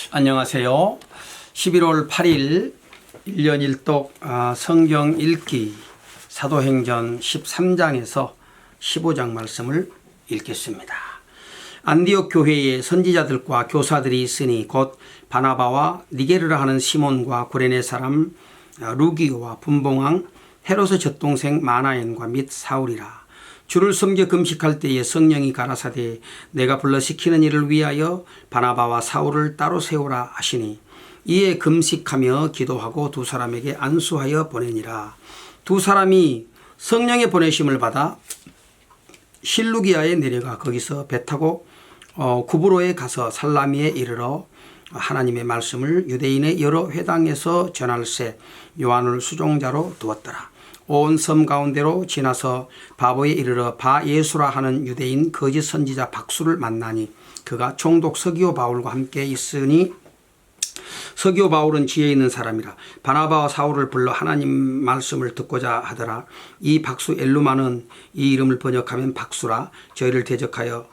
안녕하세요. 11월 8일 1년 1독 성경 읽기 사도행전 13장에서 15장 말씀을 읽겠습니다. 안디옥 교회에 선지자들과 교사들이 있으니 곧 바나바와 니게르라 하는 시몬과 구레네 사람 루기오와 분봉왕 헤롯의 젖동생 마나엔과 및 사울이라. 주를 섬겨 금식할 때에 성령이 가라사대 내가 불러 시키는 일을 위하여 바나바와 사울을 따로 세우라 하시니 이에 금식하며 기도하고 두 사람에게 안수하여 보내니라. 두 사람이 성령의 보내심을 받아 실루기아에 내려가 거기서 배 타고 구브로에 가서 살라미에 이르러 하나님의 말씀을 유대인의 여러 회당에서 전할세 요한을 수종자로 두었더라. 온 섬 가운데로 지나서 바보에 이르러 바예수라 하는 유대인 거짓 선지자 박수를 만나니 그가 총독 서기오 바울과 함께 있으니 서기오 바울은 지혜 있는 사람이라. 바나바와 사울을 불러 하나님 말씀을 듣고자 하더라. 이 박수 엘루마는 이 이름을 번역하면 박수라. 저희를 대적하여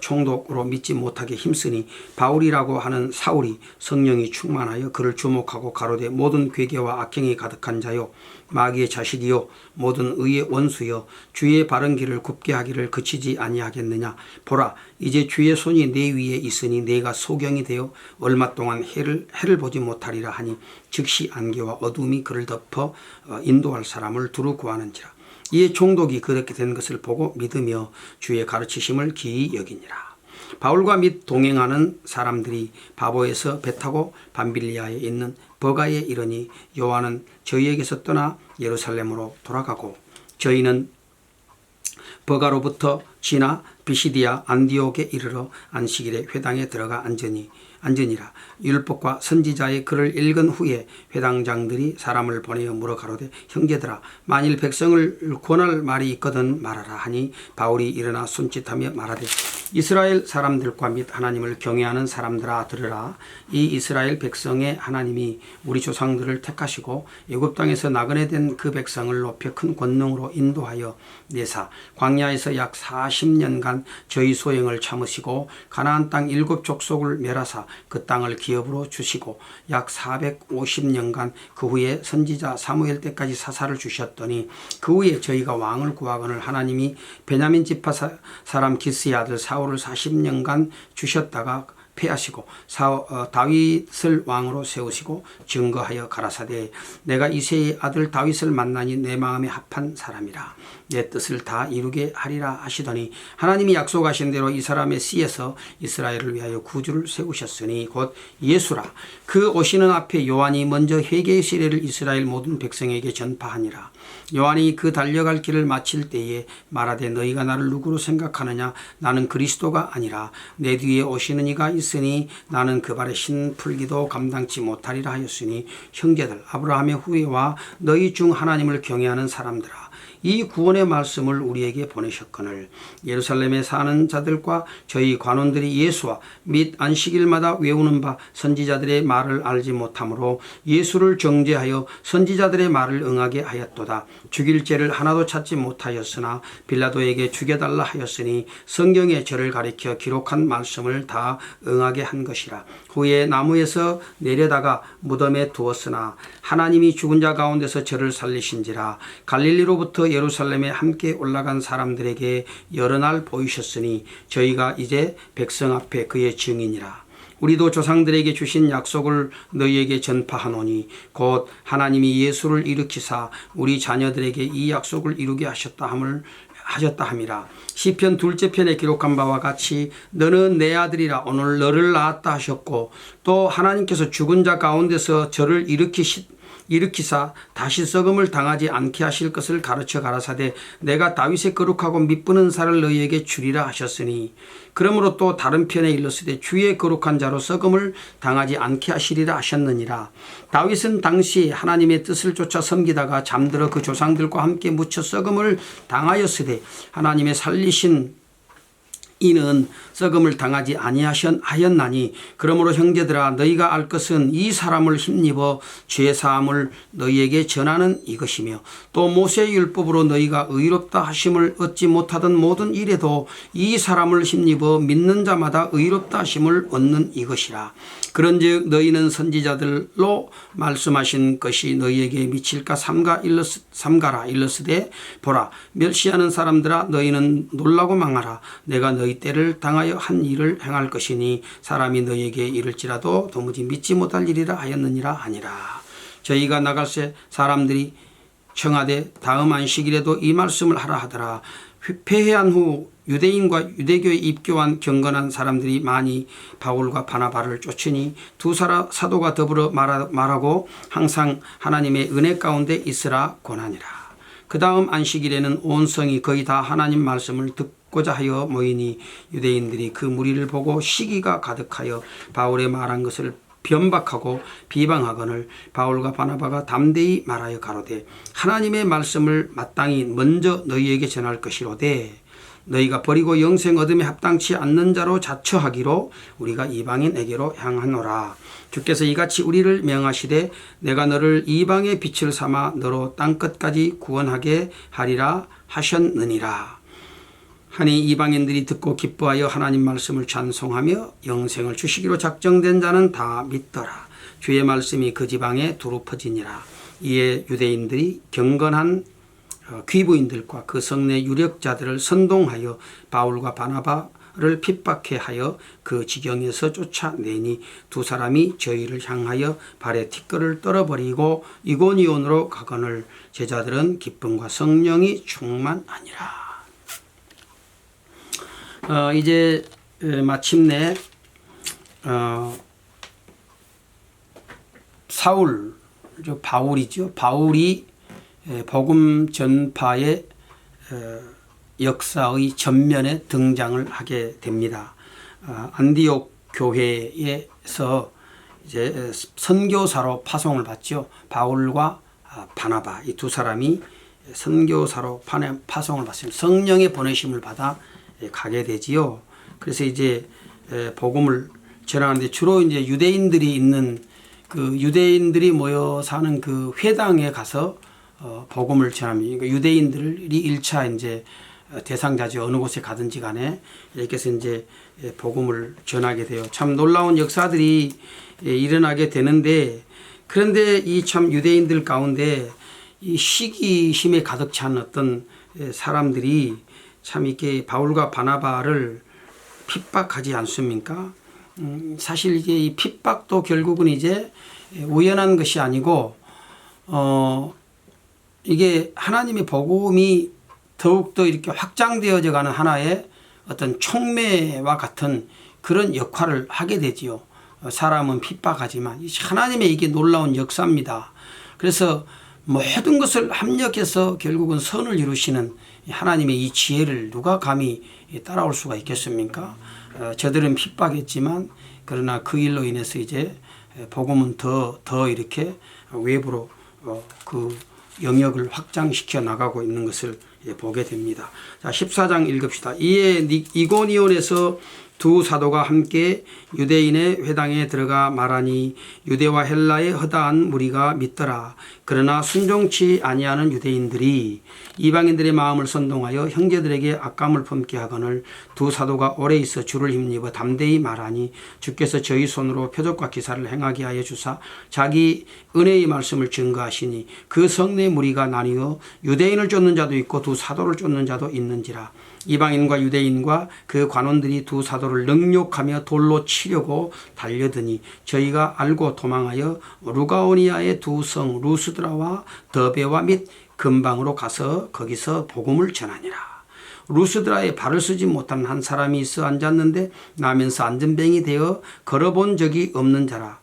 총독으로 믿지 못하게 힘쓰니 바울이라고 하는 사울이 성령이 충만하여 그를 주목하고 가로되 모든 괴계와 악행이 가득한 자요 마귀의 자식이요 모든 의의 원수여 주의 바른 길을 굽게 하기를 그치지 아니하겠느냐. 보라 이제 주의 손이 내 위에 있으니 내가 소경이 되어 얼마 동안 해를 보지 못하리라 하니 즉시 안개와 어둠이 그를 덮어 인도할 사람을 두루 구하는지라. 이에 총독이 그렇게 된 것을 보고 믿으며 주의 가르치심을 기이 여기니라. 바울과 및 동행하는 사람들이 바보에서 배 타고 밤빌리아에 있는 버가에 이르니 요한은 저희에게서 떠나 예루살렘으로 돌아가고 저희는 버가로부터 지나 비시디아 안디옥에 이르러 안식일에 회당에 들어가 앉으니라. 율법과 선지자의 글을 읽은 후에 회당장들이 사람을 보내어 물어 가로되 형제들아 만일 백성을 권할 말이 있거든 말하라 하니 바울이 일어나 손짓하며 말하되 이스라엘 사람들과 및 하나님을 경외하는 사람들아 들으라. 이 이스라엘 백성의 하나님이 우리 조상들을 택하시고 애굽 땅에서 나그네 된 그 백성을 높여 큰 권능으로 인도하여 내사 광야에서 약 40년간 저희 소행을 참으시고 가나안 땅 7족속을 멸하사 그 땅을 기업으로 주시고 약 450년간 그 후에 선지자 사무엘 때까지 사사를 주셨더니 그 후에 저희가 왕을 구하거늘 하나님이 베냐민 지파 사람 기스의 아들 사울을 40년간 주셨다가 패하시고 다윗을 왕으로 세우시고 증거하여 가라사대 내가 이새의 아들 다윗을 만나니 내 마음에 합한 사람이라. 내 뜻을 다 이루게 하리라 하시더니 하나님이 약속하신 대로 이 사람의 씨에서 이스라엘을 위하여 구주를 세우셨으니 곧 예수라. 그 오시는 앞에 요한이 먼저 회개의 시레를 이스라엘 모든 백성에게 전파하니라. 요한이 그 달려갈 길을 마칠 때에 말하되 너희가 나를 누구로 생각하느냐. 나는 그리스도가 아니라 내 뒤에 오시는 이가 있으니 나는 그 발에 신 풀기도 감당치 못하리라 하였으니 형제들 아브라함의 후예와 너희 중 하나님을 경외하는 사람들아 이 구원의 말씀을 우리에게 보내셨거늘 예루살렘에 사는 자들과 저희 관원들이 예수와 및 안식일마다 외우는 바 선지자들의 말을 알지 못하므로 예수를 정죄하여 선지자들의 말을 응하게 하였도다. 죽일 죄를 하나도 찾지 못하였으나 빌라도에게 죽여달라 하였으니 성경에 저를 가리켜 기록한 말씀을 다 응하게 한 것이라. 후에 나무에서 내려다가 무덤에 두었으나 하나님이 죽은 자 가운데서 저를 살리신지라. 갈릴리로부터 예루살렘에 함께 올라간 사람들에게 여러 날 보이셨으니 저희가 이제 백성 앞에 그의 증인이라. 우리도 조상들에게 주신 약속을 너희에게 전파하노니 곧 하나님이 예수를 일으키사 우리 자녀들에게 이 약속을 이루게 하셨다 함이라. 시편 2째 편에 기록한 바와 같이 너는 내 아들이라 오늘 너를 낳았다 하셨고 또 하나님께서 죽은 자 가운데서 저를 일으키사 다시 썩음을 당하지 않게 하실 것을 가르쳐 가라사대 내가 다윗의 거룩하고 미쁘는 살을 너희에게 주리라 하셨으니 그러므로 또 다른 편에 일렀으되 주의 거룩한 자로 썩음을 당하지 않게 하시리라 하셨느니라. 다윗은 당시 하나님의 뜻을 쫓아 섬기다가 잠들어 그 조상들과 함께 묻혀 썩음을 당하였으되 하나님의 살리신 이는 썩음을 당하지 아니하였나니 그러므로 형제들아 너희가 알 것은 이 사람을 힘입어 죄 사함을 너희에게 전하는 이것이며 또 모세의 율법으로 너희가 의롭다 하심을 얻지 못하던 모든 일에도 이 사람을 힘입어 믿는 자마다 의롭다 하심을 얻는 이것이라. 그런즉 너희는 선지자들로 말씀하신 것이 너희에게 미칠까 삼가라 일러스되 보라 멸시하는 사람들아 너희는 놀라고 망하라. 내가 너희 때를 당하여 한 일을 행할 것이니 사람이 너희에게 이를지라도 도무지 믿지 못할 일이라 하였느니라 하니라. 저희가 나갈새 사람들이 청하되 다음 안식일에도 이 말씀을 하라 하더라. 패해한 후 유대인과 유대교에 입교한 경건한 사람들이 많이 바울과 바나바를 쫓으니 두 사도가 더불어 말하고 항상 하나님의 은혜 가운데 있으라 권하니라. 그 다음 안식일에는 온 성이 거의 다 하나님 말씀을 듣고자 하여 모이니 유대인들이 그 무리를 보고 시기가 가득하여 바울의 말한 것을 변박하고 비방하거늘 바울과 바나바가 담대히 말하여 가로되 하나님의 말씀을 마땅히 먼저 너희에게 전할 것이로되 너희가 버리고 영생 얻음에 합당치 않는 자로 자처하기로 우리가 이방인에게로 향하노라. 주께서 이같이 우리를 명하시되 내가 너를 이방의 빛을 삼아 너로 땅끝까지 구원하게 하리라 하셨느니라. 하니 이방인들이 듣고 기뻐하여 하나님 말씀을 찬송하며 영생을 주시기로 작정된 자는 다 믿더라. 주의 말씀이 그 지방에 두루 퍼지니라. 이에 유대인들이 경건한 귀부인들과 그 성내 유력자들을 선동하여 바울과 바나바를 핍박해 하여 그 지경에서 쫓아내니 두 사람이 저희를 향하여 발에 티끌을 떨어버리고 이고니온으로 가거늘 제자들은 기쁨과 성령이 충만하니라. 이제 마침내 바울이죠. 바울이 복음 전파의 역사의 전면에 등장을 하게 됩니다. 안디옥 교회에서 이제 선교사로 파송을 받죠. 바울과 바나바 이 두 사람이 선교사로 파송을 받습니다. 성령의 보내심을 받아 가게 되지요. 그래서 이제 복음을 전하는데 주로 이제 유대인들이 있는 그 유대인들이 모여 사는 그 회당에 가서 복음을 전합니다. 그러니까 유대인들이 1차 이제 대상자지 어느 곳에 가든지 간에 이렇게 해서 이제 복음을 전하게 돼요. 참 놀라운 역사들이 일어나게 되는데 그런데 이 참 유대인들 가운데 이 시기심에 가득 찬 어떤 사람들이 참 이렇게 바울과 바나바를 핍박하지 않습니까? 사실 이제 이 핍박도 결국은 이제 우연한 것이 아니고 이게 하나님의 복음이 더욱더 이렇게 확장되어져 가는 하나의 어떤 촉매와 같은 그런 역할을 하게 되지요. 사람은 핍박하지만 하나님의 이게 놀라운 역사입니다. 그래서 모든 것을 합력해서 결국은 선을 이루시는 하나님의 이 지혜를 누가 감히 따라올 수가 있겠습니까? 저들은 핍박했지만 그러나 그 일로 인해서 이제 복음은 더 이렇게 외부로 그 영역을 확장시켜 나가고 있는 것을 보게 됩니다. 자, 14장 읽읍시다. 이에 이고니온에서 두 사도가 함께 유대인의 회당에 들어가 말하니 유대와 헬라의 허다한 무리가 믿더라. 그러나 순종치 아니하는 유대인들이 이방인들의 마음을 선동하여 형제들에게 악감을 품게 하거늘 두 사도가 오래 있어 주를 힘입어 담대히 말하니 주께서 저희 손으로 표적과 기사를 행하게 하여 주사 자기 은혜의 말씀을 증거하시니 그 성내 무리가 나뉘어 유대인을 쫓는 자도 있고 두 사도를 쫓는 자도 있는지라. 이방인과 유대인과 그 관원들이 두 사도를 능욕하며 돌로 치려고 달려드니 저희가 알고 도망하여 루가오니아의 두 성 루스드라와 더베와 및 근방으로 가서 거기서 복음을 전하니라. 루스드라에 발을 쓰지 못하는 한 사람이 있어 앉았는데 나면서 안전뱅이 되어 걸어본 적이 없는 자라.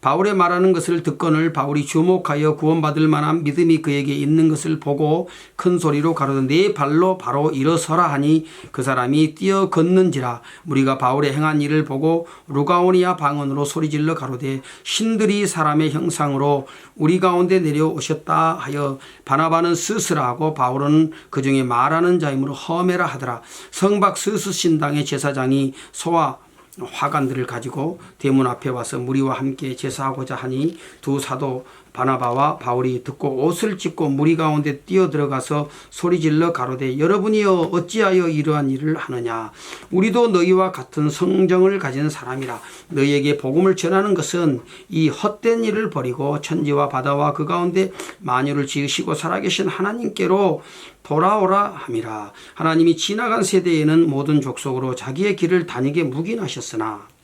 바울의 말하는 것을 듣거늘 바울이 주목하여 구원받을 만한 믿음이 그에게 있는 것을 보고 큰 소리로 가로되 네 발로 바로 일어서라 하니 그 사람이 뛰어 걷는지라. 무리가 바울의 행한 일을 보고 루가오니아 방언으로 소리질러 가로되 신들이 사람의 형상으로 우리 가운데 내려오셨다 하여 바나바는 스스라 하고 바울은 그 중에 말하는 자이므로 허메라 하더라. 성박 스스 신당의 제사장이 소와 화관들을 가지고 대문 앞에 와서 무리와 함께 제사하고자 하니 두 사도 바나바와 바울이 듣고 옷을 찢고 무리 가운데 뛰어들어가서 소리질러 가로되 여러분이여 어찌하여 이러한 일을 하느냐. 우리도 너희와 같은 성정을 가진 사람이라. 너희에게 복음을 전하는 것은 이 헛된 일을 버리고 천지와 바다와 그 가운데 만유를 지으시고 살아계신 하나님께로 돌아오라 함이라. 하나님이 지나간 세대에는 모든 족속으로 자기의 길을 다니게 묵인하셨으나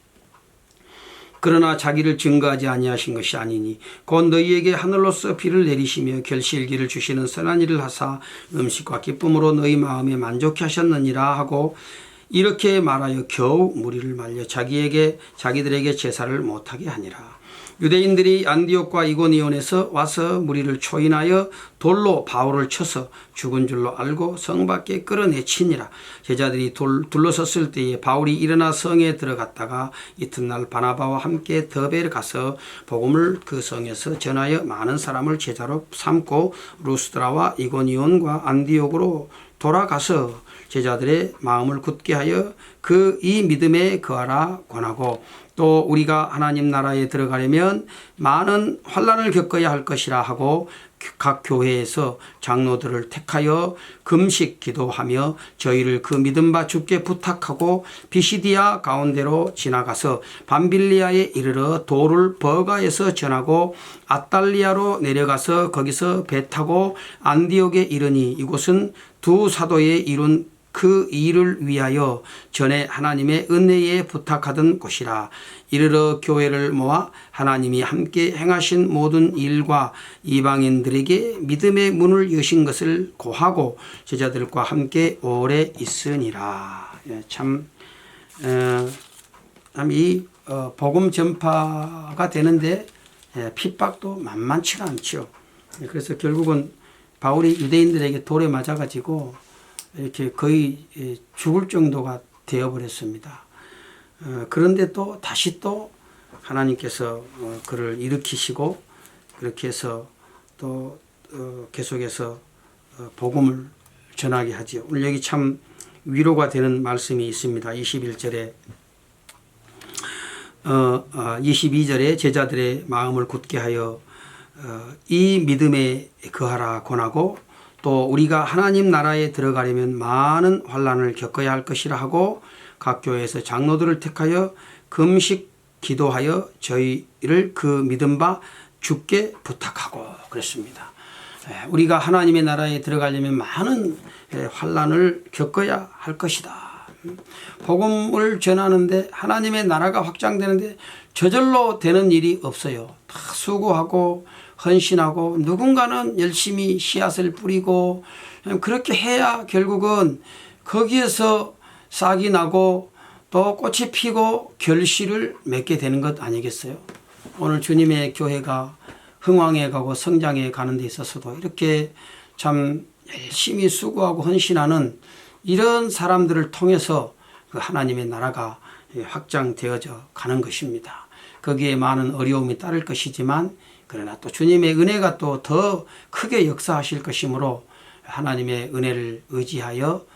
그러나 자기를 증거하지 아니하신 것이 아니니 곧 너희에게 하늘로서 비를 내리시며 결실기를 주시는 선한 일을 하사 음식과 기쁨으로 너희 마음에 만족해 하셨느니라 하고 이렇게 말하여 겨우 무리를 말려 자기들에게 제사를 못하게 하니라. 유대인들이 안디옥과 이고니온에서 와서 무리를 초인하여 돌로 바울을 쳐서 죽은 줄로 알고 성 밖에 끌어내치니라. 제자들이 둘러섰을 때에 바울이 일어나 성에 들어갔다가 이튿날 바나바와 함께 더베에 가서 복음을 그 성에서 전하여 많은 사람을 제자로 삼고 루스드라와 이고니온과 안디옥으로 돌아가서 제자들의 마음을 굳게 하여 이 믿음에 거하라 권하고 또 우리가 하나님 나라에 들어가려면 많은 환난을 겪어야 할 것이라 하고 각 교회에서 장로들을 택하여 금식 기도하며 저희를 그 믿음 바 주께 부탁하고 비시디아 가운데로 지나가서 밤빌리아에 이르러 도를 버가에서 전하고 아달리아로 내려가서 거기서 배 타고 안디옥에 이르니 이곳은 두 사도의 이룬 그 일을 위하여 전에 하나님의 은혜에 부탁하던 곳이라. 이르러 교회를 모아 하나님이 함께 행하신 모든 일과 이방인들에게 믿음의 문을 여신 것을 고하고 제자들과 함께 오래 있으니라. 참 이 복음 전파가 되는데 핍박도 만만치가 않죠. 그래서 결국은 바울이 유대인들에게 돌에 맞아가지고 이렇게 거의 죽을 정도가 되어버렸습니다. 그런데 또 다시 또 하나님께서 그를 일으키시고 그렇게 해서 또 계속해서 복음을 전하게 하죠. 오늘 여기 참 위로가 되는 말씀이 있습니다. 21절에 22절에 제자들의 마음을 굳게 하여 이 믿음에 거하라 권하고 또 우리가 하나님 나라에 들어가려면 많은 환난을 겪어야 할 것이라 하고 각 교회에서 장로들을 택하여 금식 기도하여 저희를 그 믿음 바 주께 부탁하고 그랬습니다. 우리가 하나님의 나라에 들어가려면 많은 환난을 겪어야 할 것이다. 복음을 전하는데 하나님의 나라가 확장되는데 저절로 되는 일이 없어요. 다 수고하고 헌신하고 누군가는 열심히 씨앗을 뿌리고 그렇게 해야 결국은 거기에서 싹이 나고 또 꽃이 피고 결실을 맺게 되는 것 아니겠어요? 오늘 주님의 교회가 흥왕해 가고 성장해 가는 데 있어서도 이렇게 참 열심히 수고하고 헌신하는 이런 사람들을 통해서 그 하나님의 나라가 확장되어져 가는 것입니다. 거기에 많은 어려움이 따를 것이지만 그러나 또 주님의 은혜가 또 더 크게 역사하실 것이므로 하나님의 은혜를 의지하여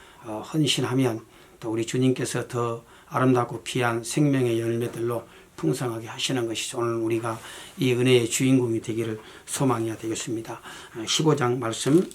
헌신하면 또 우리 주님께서 더 아름답고 귀한 생명의 열매들로 풍성하게 하시는 것이죠. 오늘 우리가 이 은혜의 주인공이 되기를 소망해야 되겠습니다. 15장 말씀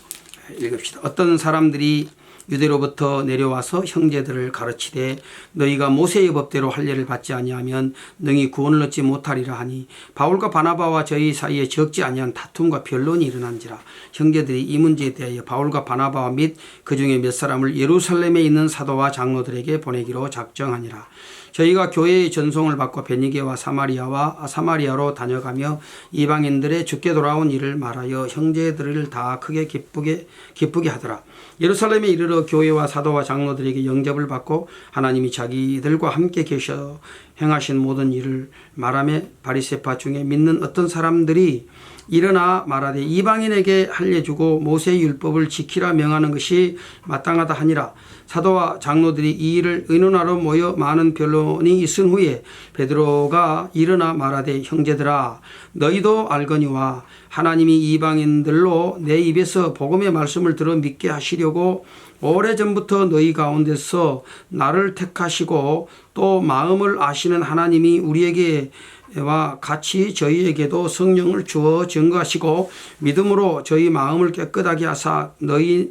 읽읍시다. 어떤 사람들이 유대로부터 내려와서 형제들을 가르치되 너희가 모세의 법대로 할례를 받지 아니하면 능히 구원을 얻지 못하리라 하니 바울과 바나바와 저희 사이에 적지 아니한 다툼과 변론이 일어난지라. 형제들이 이 문제에 대하여 바울과 바나바와 및 그 중에 몇 사람을 예루살렘에 있는 사도와 장로들에게 보내기로 작정하니라. 저희가 교회의 전송을 받고 베니게와 사마리아로 다녀가며 이방인들의 죽게 돌아온 일을 말하여 형제들을 다 크게 기쁘게 하더라. 예루살렘에 이르러 교회와 사도와 장로들에게 영접을 받고 하나님이 자기들과 함께 계셔 행하신 모든 일을 말하며 바리새파 중에 믿는 어떤 사람들이 일어나 말하되 이방인에게 할례주고 모세의 율법을 지키라 명하는 것이 마땅하다 하니라. 사도와 장로들이 이 일을 의논하러 모여 많은 변론이 있은 후에 베드로가 일어나 말하되 형제들아 너희도 알거니와 하나님이 이방인들로 내 입에서 복음의 말씀을 들어 믿게 하시려고 오래전부터 너희 가운데서 나를 택하시고 또 마음을 아시는 하나님이 우리에게와 같이 저희에게도 성령을 주어 증거하시고 믿음으로 저희 마음을 깨끗하게 하사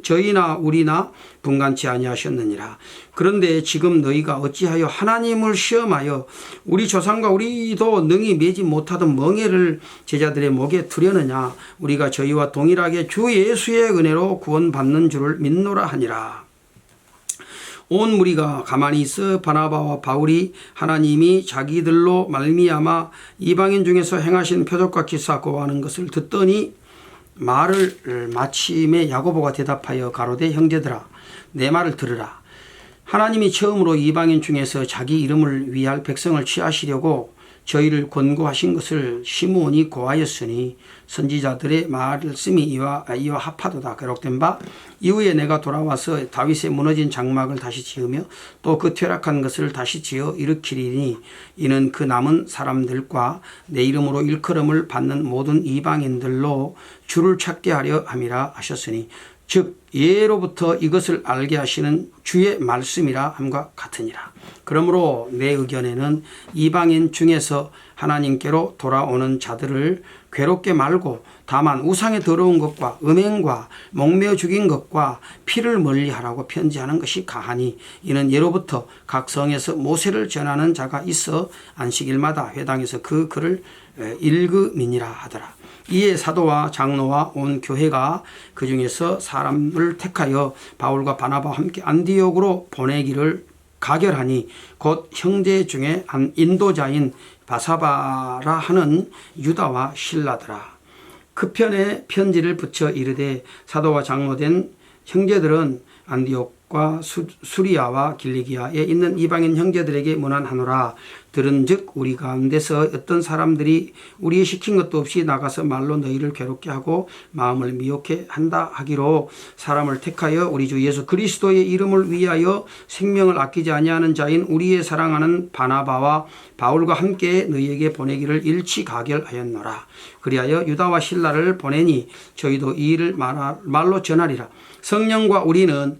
저희나 우리나 분간치 아니하셨느니라. 그런데 지금 너희가 어찌하여 하나님을 시험하여 우리 조상과 우리도 능히 매지 못하던 멍에를 제자들의 목에 두려느냐. 우리가 저희와 동일하게 주 예수의 은혜로 구원받는 줄을 믿노라 하니라. 온 무리가 가만히 있어 바나바와 바울이 하나님이 자기들로 말미암아 이방인 중에서 행하신 표적과 기사 고하는 것을 듣더니 말을 마침에 야고보가 대답하여 가로되 형제들아 내 말을 들으라. 하나님이 처음으로 이방인 중에서 자기 이름을 위할 백성을 취하시려고 저희를 권고하신 것을 시므온이 고하였으니 선지자들의 말씀이 이와 합하도다. 기록된 바 이후에 내가 돌아와서 다윗의 무너진 장막을 다시 지으며 또 그 퇴락한 것을 다시 지어 일으키리니 이는 그 남은 사람들과 내 이름으로 일컬음을 받는 모든 이방인들로 주를 찾게 하려 함이라 하셨으니 즉 예로부터 이것을 알게 하시는 주의 말씀이라 함과 같으니라. 그러므로 내 의견에는 이방인 중에서 하나님께로 돌아오는 자들을 괴롭게 말고 다만 우상의 더러운 것과 음행과 목매어 죽인 것과 피를 멀리하라고 편지하는 것이 가하니 이는 예로부터 각 성에서 모세를 전하는 자가 있어 안식일마다 회당에서 그 글을 읽음이니라 하더라. 이에 사도와 장로와 온 교회가 그 중에서 사람을 택하여 바울과 바나바와 함께 안디옥으로 보내기를 가결하니 곧 형제 중에 한 인도자인 바사바라 하는 유다와 실라더라. 그 편에 편지를 붙여 이르되 사도와 장로된 형제들은 안디옥과 수리아와 길리기아에 있는 이방인 형제들에게 문안하노라. 들은즉 우리 가운데서 어떤 사람들이 우리의 시킨 것도 없이 나가서 말로 너희를 괴롭게 하고 마음을 미혹해 한다 하기로 사람을 택하여 우리 주 예수 그리스도의 이름을 위하여 생명을 아끼지 아니하는 자인 우리의 사랑하는 바나바와 바울과 함께 너희에게 보내기를 일치 가결하였노라. 그리하여 유다와 실라를 보내니 저희도 이 일을 말로 전하리라. 성령과 우리는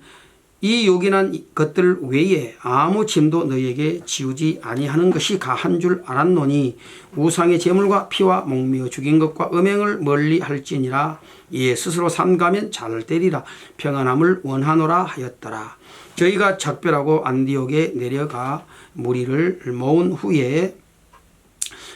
이 요긴한 것들 외에 아무 짐도 너희에게 지우지 아니하는 것이 가한 줄 알았노니 우상의 제물과 피와 목매어 죽인 것과 음행을 멀리 할지니라. 이에 스스로 삼가면 잘 되리라. 평안함을 원하노라 하였더라. 저희가 작별하고 안디옥에 내려가 무리를 모은 후에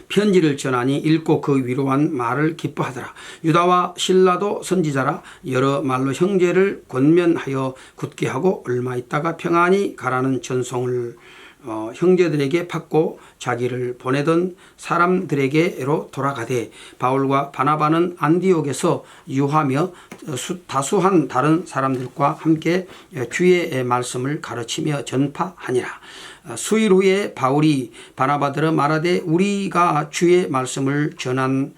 편지를 전하니 읽고 그 위로한 말을 기뻐하더라. 유다와 실라도 선지자라 여러 말로 형제를 권면하여 굳게 하고 얼마 있다가 평안히 가라는 전송을 형제들에게 받고 자기를 보내던 사람들에게로 돌아가되 바울과 바나바는 안디옥에서 유하며 다수한 다른 사람들과 함께 주의 말씀을 가르치며 전파하니라. 수일 후에 바울이 바나바들어 말하되 우리가 주의 말씀을 전한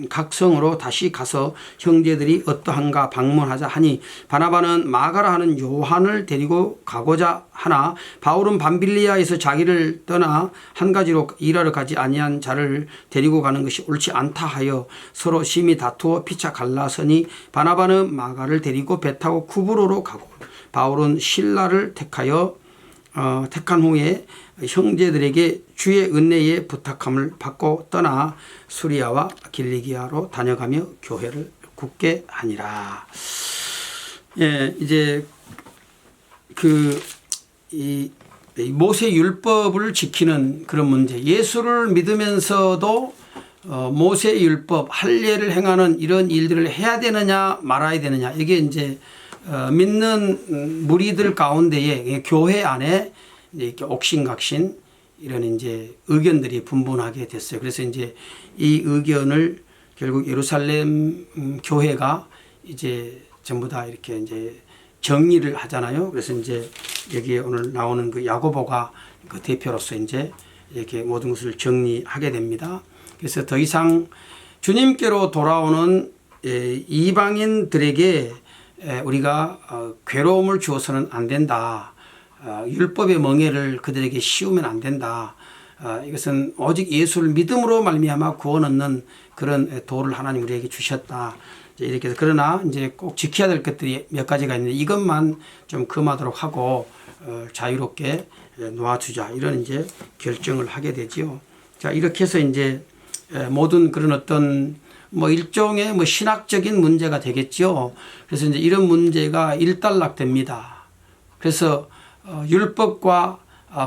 각 성으로 다시 가서 형제들이 어떠한가 방문하자 하니 바나바는 마가라 하는 요한을 데리고 가고자 하나 바울은 밤빌리아에서 자기를 떠나 한 가지로 일하러 가지 아니한 자를 데리고 가는 것이 옳지 않다 하여 서로 심히 다투어 피차 갈라서니 바나바는 마가를 데리고 배 타고 쿠브로로 가고 바울은 실라를 택한 후에 형제들에게 주의 은혜의 부탁함을 받고 떠나 수리아와 길리기아로 다녀가며 교회를 굳게 하니라. 예, 이제 이 모세 율법을 지키는 그런 문제. 예수를 믿으면서도 모세 율법 할례를 행하는 이런 일들을 해야 되느냐 말아야 되느냐. 이게 이제 믿는 무리들 가운데에 교회 안에 이제 이렇게 옥신각신 이런 이제 의견들이 분분하게 됐어요. 그래서 이제 이 의견을 결국 예루살렘 교회가 이제 전부 다 이렇게 이제 정리를 하잖아요. 그래서 이제 여기에 오늘 나오는 그 야고보가 그 대표로서 이제 이렇게 모든 것을 정리하게 됩니다. 그래서 더 이상 주님께로 돌아오는 이방인들에게 우리가 괴로움을 주어서는 안 된다. 율법의 멍에를 그들에게 씌우면 안 된다. 이것은 오직 예수를 믿음으로 말미암아 구원 얻는 그런 도를 하나님 우리에게 주셨다. 이렇게 해서 그러나 이제 꼭 지켜야 될 것들이 몇 가지가 있는데 이것만 좀 금하도록 하고 자유롭게 놓아주자 이런 이제 결정을 하게 되지요. 자 이렇게 해서 이제 모든 그런 어떤 뭐 일종의 뭐 신학적인 문제가 되겠죠. 그래서 이제 이런 문제가 일단락됩니다. 그래서 율법과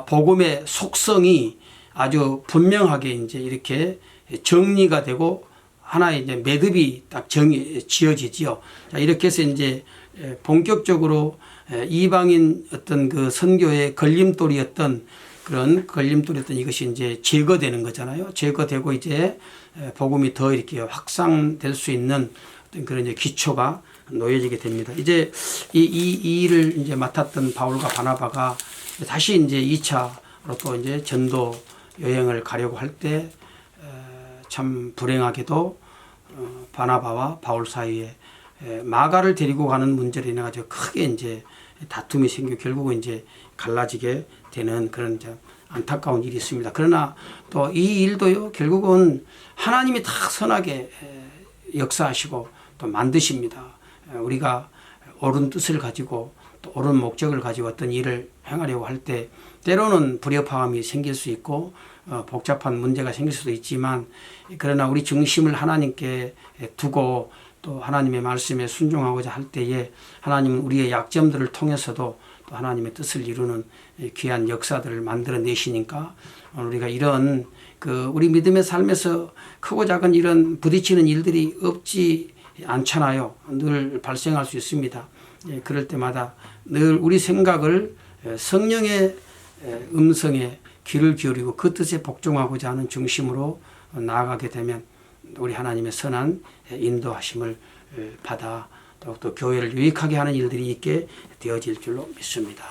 복음의 속성이 아주 분명하게 이제 이렇게 정리가 되고 하나의 이제 매듭이 딱 지어지지요. 자, 이렇게 해서 이제 본격적으로 이방인 어떤 그 선교의 걸림돌이었던 이것이 이제 제거되는 거잖아요. 제거되고 이제 복음이 더 이렇게 확산될 수 있는 어떤 그런 이제 기초가 놓여지게 됩니다. 이제 이 일을 이제 맡았던 바울과 바나바가 다시 이제 2차로 또 이제 전도 여행을 가려고 할 때 참 불행하게도 바나바와 바울 사이에 마가를 데리고 가는 문제로 인해 가지고 크게 이제 다툼이 생겨 결국은 이제 갈라지게 되는 그런 이제 안타까운 일이 있습니다. 그러나 또 이 일도요 결국은 하나님이 다 선하게 역사하시고 또 만드십니다. 우리가 옳은 뜻을 가지고 또 옳은 목적을 가지고 어떤 일을 행하려고 할 때 때로는 불협화음이 생길 수 있고 복잡한 문제가 생길 수도 있지만 그러나 우리 중심을 하나님께 두고 또 하나님의 말씀에 순종하고자 할 때에 하나님은 우리의 약점들을 통해서도 또 하나님의 뜻을 이루는 귀한 역사들을 만들어내시니까 우리가 이런 그 우리 믿음의 삶에서 크고 작은 이런 부딪히는 일들이 없지 않잖아요. 늘 발생할 수 있습니다. 그럴 때마다 늘 우리 생각을 성령의 음성에 귀를 기울이고 그 뜻에 복종하고자 하는 중심으로 나아가게 되면 우리 하나님의 선한 인도하심을 받아 또 교회를 유익하게 하는 일들이 있게 되어질 줄로 믿습니다.